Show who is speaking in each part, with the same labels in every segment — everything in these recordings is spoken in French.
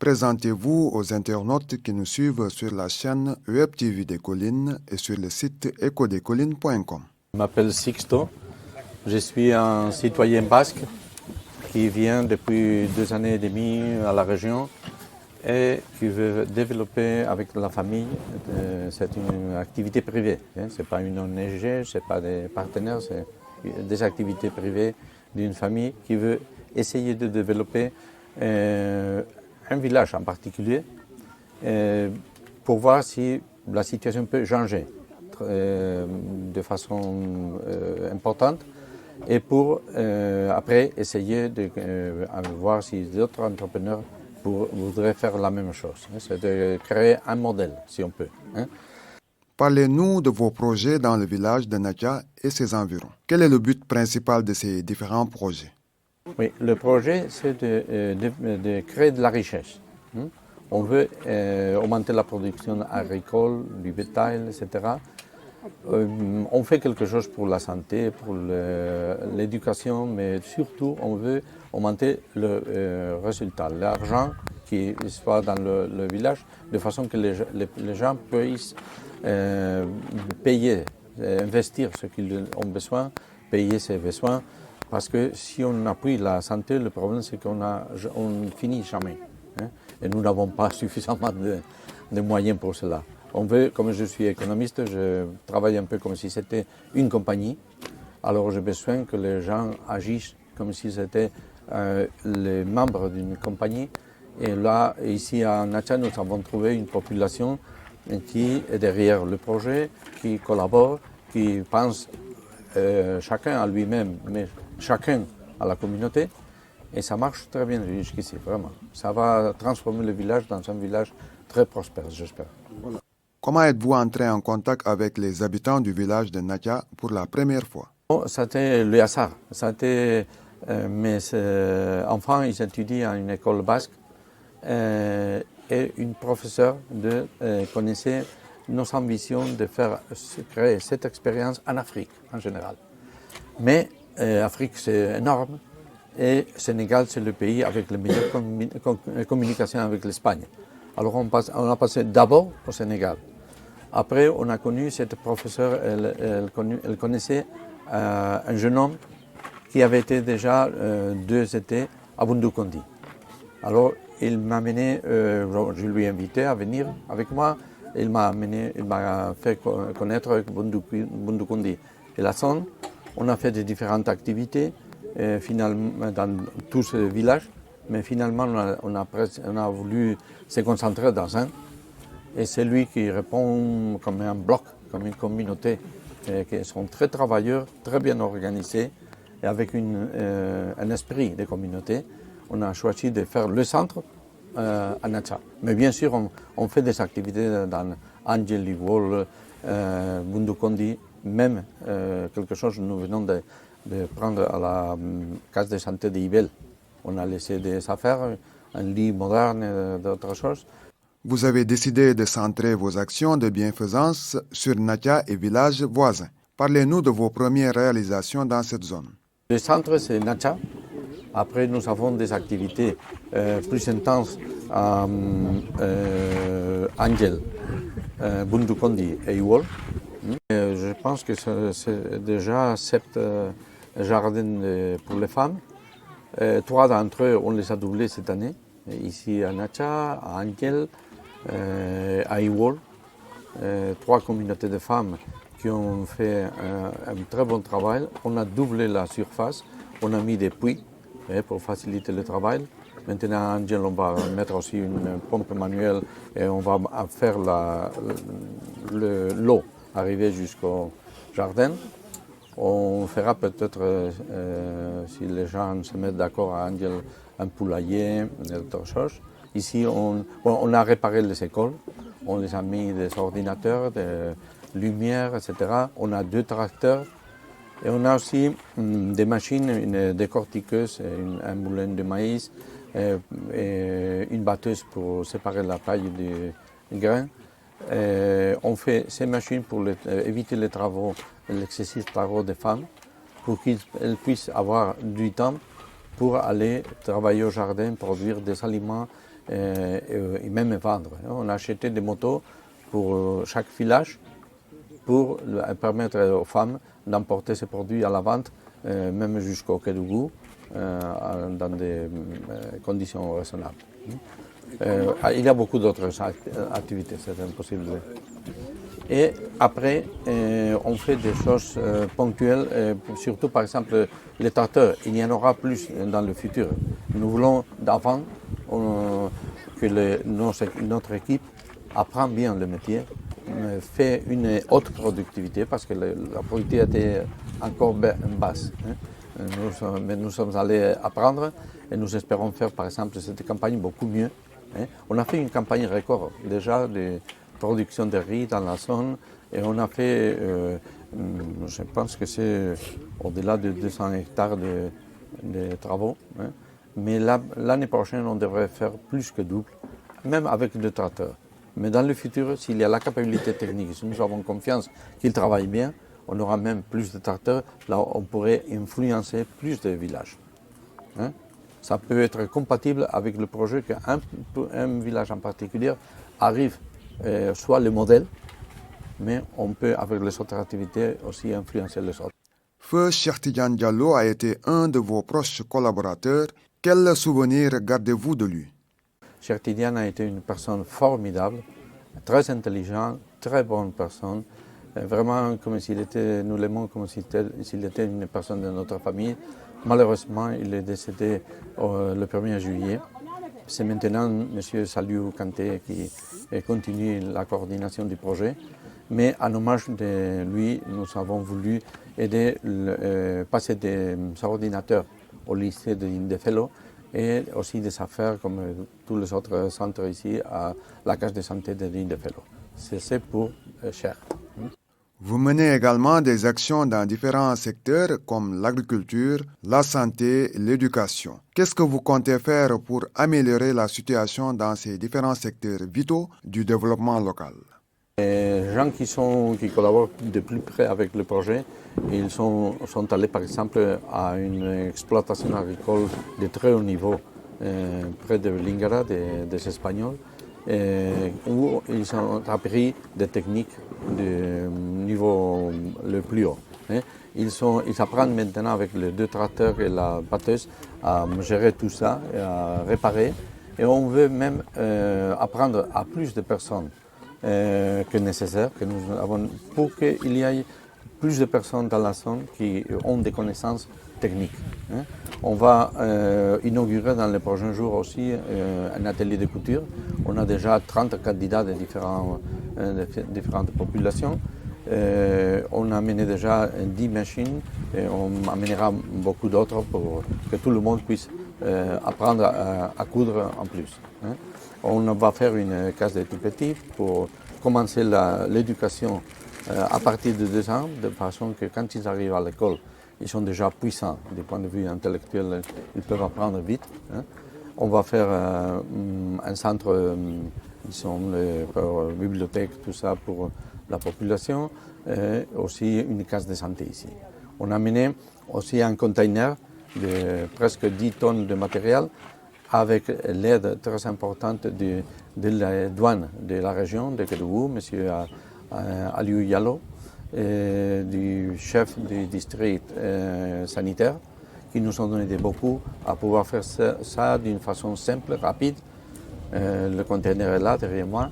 Speaker 1: Présentez-vous aux internautes qui nous suivent sur la chaîne Web TV des Collines et sur le site ecodescollines.com.
Speaker 2: Je m'appelle Sixto, je suis un citoyen basque qui vient depuis 2 années et demie à la région et qui veut développer avec la famille. C'est une activité privée, ce n'est pas une ONG, ce n'est pas des partenaires, c'est des activités privées d'une famille qui veut essayer de développer un village en particulier pour voir si la situation peut changer de façon importante et pour après essayer de voir si d'autres entrepreneurs voudraient faire la même chose. C'est de créer un modèle, si on peut.
Speaker 1: Parlez-nous de vos projets dans le village de Nakia et ses environs. Quel est le but principal de ces différents projets?
Speaker 2: Oui, le projet, c'est de créer de la richesse. On veut augmenter la production agricole, du bétail, etc. On fait quelque chose pour la santé, pour l'éducation, mais surtout, on veut augmenter le résultat, l'argent qui soit dans le village, de façon que les gens puissent payer, investir ce qu'ils ont besoin, payer ses besoins. Parce que si on appuie la santé, le problème c'est qu'on finit jamais. Et nous n'avons pas suffisamment de moyens pour cela. On veut, comme je suis économiste, je travaille un peu comme si c'était une compagnie. Alors j'ai besoin que les gens agissent comme si c'était les membres d'une compagnie. Et là, ici à Nakia, nous avons trouvé une population qui est derrière le projet, qui collabore, qui pense chacun à lui-même, mais chacun à la communauté. Et ça marche très bien jusqu'ici, vraiment. Ça va transformer le village dans un village très prospère, j'espère.
Speaker 1: Comment êtes-vous entré en contact avec les habitants du village de Nakia pour la première fois?
Speaker 2: C'était le hasard. Mes enfants, ils étudient à une école basque et une professeure connaissait nos ambitions de créer cette expérience en Afrique en général. Mais Afrique, c'est énorme et Sénégal, c'est le pays avec les meilleures communications avec l'Espagne. Alors on a passé d'abord au Sénégal. Après, on a connu cette professeure, elle connaissait un jeune homme qui avait été déjà 2 étés à Bundukondi. Alors, il m'a amené, je lui ai invité à venir avec moi. Il m'a fait connaître Bundukondi et la zone. On a fait des différentes activités finalement dans tout ce village, mais finalement on a voulu se concentrer dans un. Et c'est lui qui répond comme un bloc, comme une communauté, qui sont très travailleurs, très bien organisés, et avec un esprit de communauté. On a choisi de faire le centre à Nakia. Mais bien sûr, on fait des activités dans Angel, Iwol, Bundukondi, même quelque chose que nous venons de prendre à la case de santé d'Ibel. On a laissé des affaires, un lit moderne et d'autres choses.
Speaker 1: Vous avez décidé de centrer vos actions de bienfaisance sur Nakia et villages voisins. Parlez-nous de vos premières réalisations dans cette zone.
Speaker 2: Le centre, c'est Nakia. Après, nous avons des activités plus intenses à Angel, Bundukondi et Iwol. Je pense que c'est déjà 7 jardins pour les femmes. 3 d'entre eux, on les a doublés cette année. Ici à Nakia, à Angel, à Iwol. 3 communautés de femmes qui ont fait un très bon travail. On a doublé la surface, on a mis des puits pour faciliter le travail. Maintenant, à Angel, on va mettre aussi une pompe manuelle et on va faire l'eau arriver jusqu'au jardin. On fera peut-être, si les gens se mettent d'accord à Angel, un poulailler, d'autres choses. Ici, on a réparé les écoles, on les a mis des ordinateurs, des lumières, etc. On a 2 tracteurs et on a aussi des machines, une décortiqueuse, un moulin de maïs, et une batteuse pour séparer la paille du grain. On fait ces machines pour éviter les travaux, l'excessif travaux des femmes, pour qu'elles puissent avoir du temps pour aller travailler au jardin, produire des aliments et même vendre. On a acheté des motos pour chaque village pour permettre aux femmes d'emporter ces produits à la vente, même jusqu'au Kédougou, dans des conditions raisonnables. Il y a beaucoup d'autres activités, c'est impossible. Et après, on fait des choses ponctuelles, surtout par exemple les tracteurs. Il y en aura plus dans le futur. Nous voulons d'avant que notre équipe apprend bien le métier, fait une haute productivité parce que la productivité était encore basse. Mais nous sommes allés apprendre et nous espérons faire par exemple cette campagne beaucoup mieux. On a fait une campagne record déjà de production de riz dans la zone et on a fait, je pense que c'est au-delà de 200 hectares de travaux. Mais l'année prochaine, on devrait faire plus que double, même avec des tracteurs. Mais dans le futur, s'il y a la capacité technique, si nous avons confiance qu'ils travaillent bien, on aura même plus de tracteurs. Là, on pourrait influencer plus de villages. Ça peut être compatible avec le projet qu'un village en particulier arrive, soit le modèle, mais on peut, avec les autres activités, aussi influencer les autres.
Speaker 1: Feu Cheikh Tidiane Diallo a été un de vos proches collaborateurs. Quel souvenir gardez-vous de lui?
Speaker 2: Cheikh Tidiane a été une personne formidable, très intelligente, très bonne personne. Vraiment, comme s'il était, nous l'aimons comme s'il était une personne de notre famille. Malheureusement, il est décédé le 1er juillet. C'est maintenant M. Saliou Kanté qui continue la coordination du projet. Mais en hommage de lui, nous avons voulu aider passer des ordinateurs au lycée de Indefelo et aussi des affaires comme tous les autres centres ici à la case de santé de Indefelo. C'est pour Cheikh.
Speaker 1: Vous menez également des actions dans différents secteurs comme l'agriculture, la santé et l'éducation. Qu'est-ce que vous comptez faire pour améliorer la situation dans ces différents secteurs vitaux du développement local?
Speaker 2: Les gens qui collaborent de plus près avec le projet, ils sont allés par exemple à une exploitation agricole de très haut niveau près de Lingara, des Espagnols, où ils ont appris des techniques du niveau le plus haut. Ils apprennent maintenant avec les 2 tracteurs et la batteuse à gérer tout ça, et à réparer. Et on veut même apprendre à plus de personnes que nécessaire, que nous avons, pour qu'il y ait plus de personnes dans la zone qui ont des connaissances techniques. On va inaugurer dans les prochains jours aussi un atelier de couture. On a déjà 30 candidats de différentes populations. On a amené déjà 10 machines et on amènera beaucoup d'autres pour que tout le monde puisse apprendre à coudre en plus. On va faire une case des tout petits pour commencer l'éducation à partir de 2 ans, de façon que quand ils arrivent à l'école, ils sont déjà puissants du point de vue intellectuel, ils peuvent apprendre vite. On va faire un centre, bibliothèque, tout ça pour la population, aussi une case de santé ici. On a amené aussi un container de presque 10 tonnes de matériel avec l'aide très importante de la douane de la région de Kédougou, M. Aliou Yalo, du chef du district sanitaire, qui nous ont donné beaucoup à pouvoir faire ça d'une façon simple, rapide. Le conteneur est là derrière moi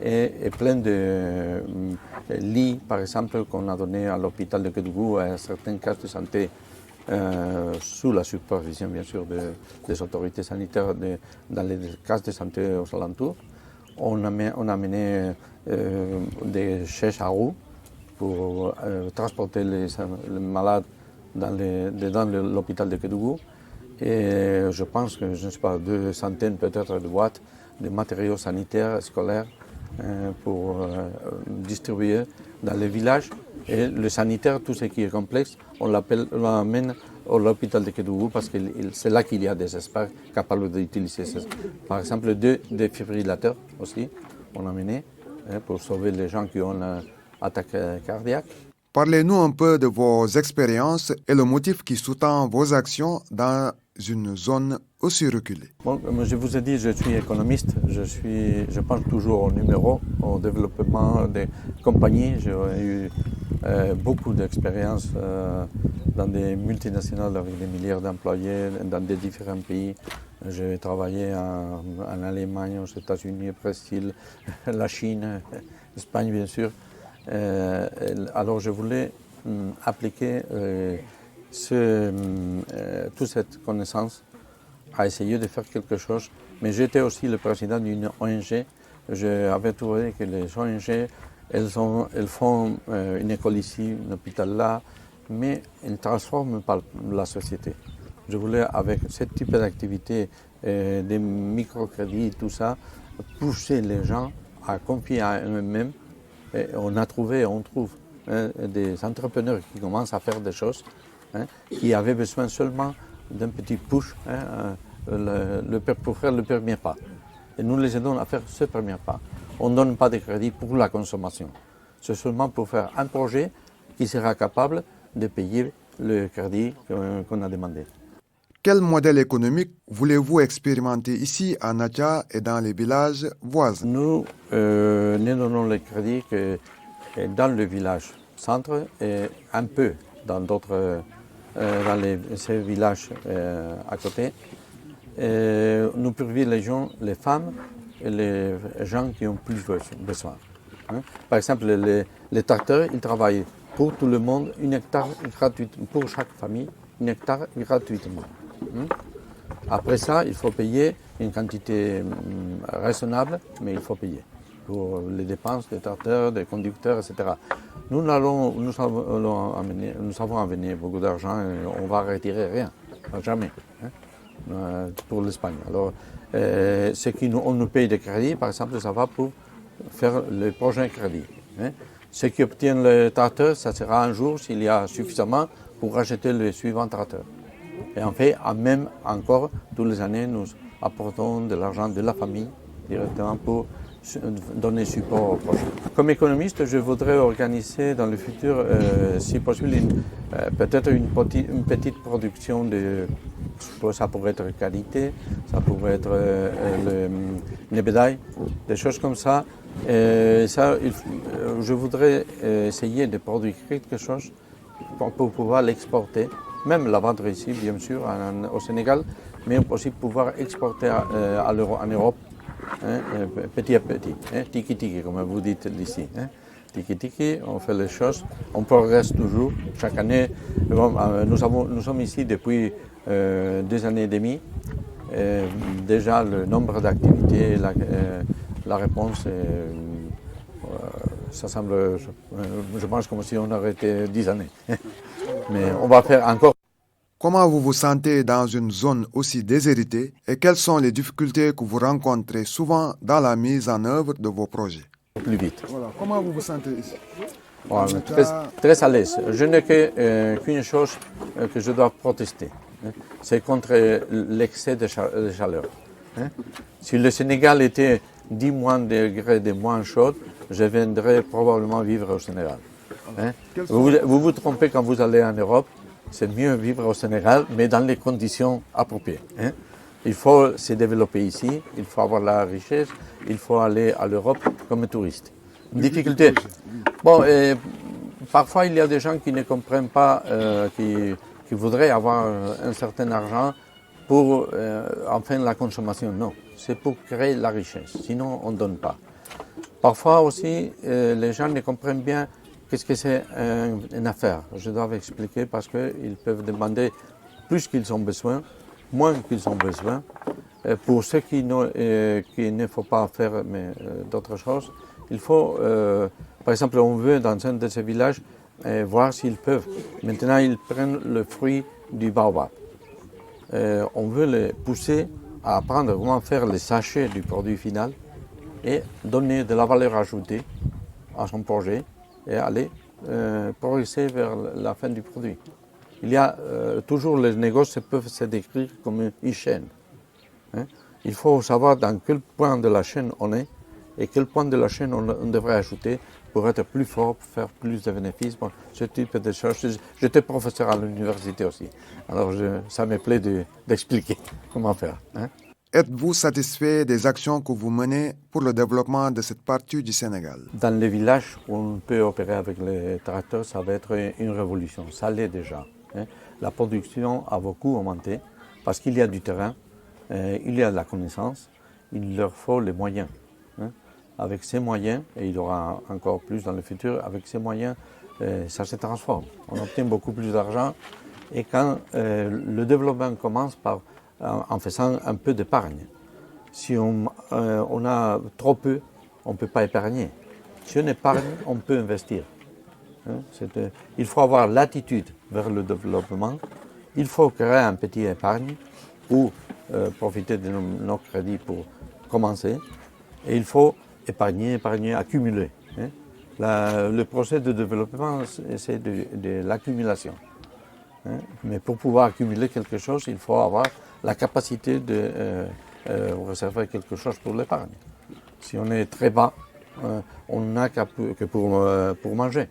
Speaker 2: et plein de lits, par exemple, qu'on a donné à l'hôpital de Kédougou à certains cas de santé sous la supervision, bien sûr, des autorités sanitaires dans les cases de santé aux alentours. On a amené des chaises à roues pour transporter les malades dans l'hôpital de Kédougou. Et je pense que, je ne sais pas, 2 centaines peut-être de boîtes de matériaux sanitaires, scolaires, pour distribuer dans les villages. Et le sanitaire, tout ce qui est complexe, on l'amène à l'hôpital de Kédougou parce que c'est là qu'il y a des experts capables d'utiliser ça. Par exemple, 2 défibrillateurs aussi, on a amené pour sauver les gens qui ont une attaque cardiaque.
Speaker 1: Parlez-nous un peu de vos expériences et le motif qui sous-tend vos actions dans une zone aussi reculée.
Speaker 2: Bon, je vous ai dit, je suis économiste, je pense toujours aux numéros, au développement des compagnies. J'ai eu beaucoup d'expérience dans des multinationales avec des milliards d'employés dans des différents pays. J'ai travaillé en Allemagne, aux États-Unis, au Brésil, la Chine, l'Espagne bien sûr. Alors je voulais appliquer toute cette connaissance à essayer de faire quelque chose. Mais j'étais aussi le président d'une ONG. J'avais trouvé que les ONG, elles font une école ici, un hôpital là, mais elles ne transforment pas la société. Je voulais, avec ce type d'activité, des microcrédits, tout ça, pousser les gens à confier à eux-mêmes. Et on a trouvé, on trouve des entrepreneurs qui commencent à faire des choses, qui avaient besoin seulement d'un petit push pour faire le premier pas. Et nous les aidons à faire ce premier pas. On ne donne pas de crédit pour la consommation. C'est seulement pour faire un projet qui sera capable de payer le crédit qu'on a demandé.
Speaker 1: Quel modèle économique voulez-vous expérimenter ici à Natia et dans les villages voisins?
Speaker 2: Nous ne donnons le crédit que dans le village centre et un peu dans d'autres, ces villages à côté. Nous privilégions les femmes et les gens qui ont plus besoin. Par exemple, les tracteurs, ils travaillent pour tout le monde, 1 hectare gratuitement, pour chaque famille, 1 hectare gratuitement. Après ça, il faut payer une quantité raisonnable, mais il faut payer pour les dépenses des tracteurs, des conducteurs, etc. Nous avons amené beaucoup d'argent et on ne va retirer rien, jamais, pour l'Espagne. Alors, ce qu'on nous paye de crédit, par exemple, ça va pour faire le prochain crédit. Ce qui obtient le tracteur, ça sera un jour, s'il y a suffisamment, pour acheter le suivant tracteur. Et en fait, même encore, toutes les années, nous apportons de l'argent de la famille directement pour donner support au projet. Comme économiste, je voudrais organiser dans le futur, si possible, peut-être une petite production ça pourrait être qualité, ça pourrait être une bédaille, des choses comme ça. Je voudrais essayer de produire quelque chose pour pouvoir l'exporter, même la vendre ici, bien sûr, au Sénégal, mais aussi pouvoir exporter en Europe, petit à petit, tiki-tiki, comme vous dites ici. Tiki-tiki, on fait les choses, on progresse toujours. Chaque année, nous sommes ici depuis 2 années et demie. Déjà, le nombre d'activités, la réponse, ça semble, je pense, comme si on aurait été 10 années. Mais on va faire encore.
Speaker 1: Comment vous vous sentez dans une zone aussi déshéritée et quelles sont les difficultés que vous rencontrez souvent dans la mise en œuvre de vos projets?
Speaker 2: Plus vite.
Speaker 1: Voilà. Comment vous vous sentez ici?
Speaker 2: Très à l'aise. Je n'ai qu'une chose que je dois protester. C'est contre l'excès de chaleur. Si le Sénégal était 10 degrés de moins chaud, je viendrais probablement vivre au Sénégal. Vous vous trompez quand vous allez en Europe. C'est mieux vivre au Sénégal, mais dans les conditions appropriées. Il faut se développer ici, il faut avoir la richesse, il faut aller à l'Europe comme touriste. Difficulté. Bon, parfois il y a des gens qui ne comprennent pas, qui voudraient avoir un certain argent pour enfin la consommation. Non, c'est pour créer la richesse, sinon on ne donne pas. Parfois aussi, les gens ne comprennent bien qu'est-ce que c'est une affaire. Je dois expliquer parce qu'ils peuvent demander plus qu'ils ont besoin, moins qu'ils ont besoin. Pour ceux qui ne faut pas faire d'autres choses, il faut, par exemple, on veut dans un de ces villages voir s'ils peuvent. Maintenant, ils prennent le fruit du baobab. On veut les pousser à apprendre comment faire les sachets du produit final et donner de la valeur ajoutée à son projet et aller progresser vers la fin du produit. Il y a toujours, les négoces peuvent se décrire comme une chaîne. Il faut savoir dans quel point de la chaîne on est et quel point de la chaîne on devrait ajouter pour être plus fort, pour faire plus de bénéfices. Bon, ce type de choses. J'étais professeur à l'université aussi, alors ça me plaît d'expliquer comment faire. Hein.
Speaker 1: Êtes-vous satisfait des actions que vous menez pour le développement de cette partie du Sénégal?
Speaker 2: Dans les villages où on peut opérer avec les tracteurs, ça va être une révolution. Ça l'est déjà. Hein. La production a beaucoup augmenté parce qu'il y a du terrain, il y a de la connaissance, il leur faut les moyens. Hein. Avec ces moyens, et il y aura encore plus dans le futur, avec ces moyens, ça se transforme. On obtient beaucoup plus d'argent et quand le développement commence en faisant un peu d'épargne. Si on a trop peu, on ne peut pas épargner. Si on épargne, on peut investir. Hein, il faut avoir l'attitude vers le développement. Il faut créer un petit épargne ou profiter de nos crédits pour commencer. Et il faut épargner, accumuler. Hein. Le procès de développement, c'est de l'accumulation. Hein. Mais pour pouvoir accumuler quelque chose, il faut avoir la capacité de réserver quelque chose pour l'épargne. Si on est très bas, on n'a que pour manger.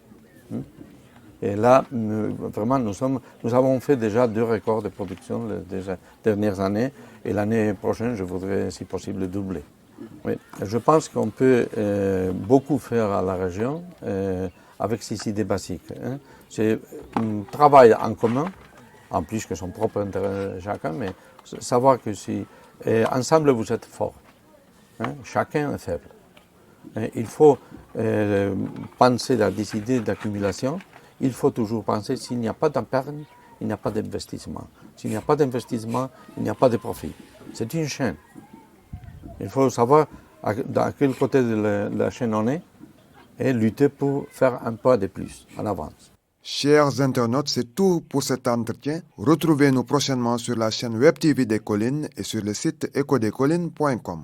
Speaker 2: Hein. Et là, vraiment, nous avons fait déjà 2 records de production les dernières années. Et l'année prochaine, je voudrais, si possible, doubler. Oui. Je pense qu'on peut beaucoup faire à la région avec ces idées basiques. Hein. C'est un travail en commun, en plus que son propre intérêt chacun, mais savoir que si ensemble vous êtes forts, hein, chacun est faible. Et il faut penser à des idées d'accumulation. Il faut toujours penser s'il n'y a pas d'épargne, il n'y a pas d'investissement. S'il n'y a pas d'investissement, il n'y a pas de profit. C'est une chaîne. Il faut savoir dans quel côté de la chaîne on est et lutter pour faire un pas de plus en avance.
Speaker 1: Chers internautes, c'est tout pour cet entretien. Retrouvez-nous prochainement sur la chaîne Web TV des Collines et sur le site ecodescollines.com.